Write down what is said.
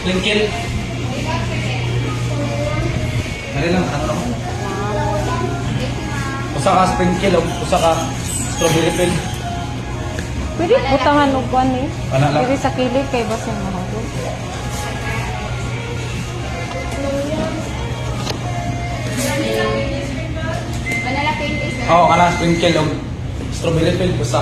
Sprinkle. Dali lang, ano naman? Usa ka sprinkle, usa ka strawberry fill. Pwede butangan og kuan eh. Ana lang. Pwede sa kilid kay basin mahalo. Vanilla cake is Oo, kana sprinkle og strawberry fill, usa.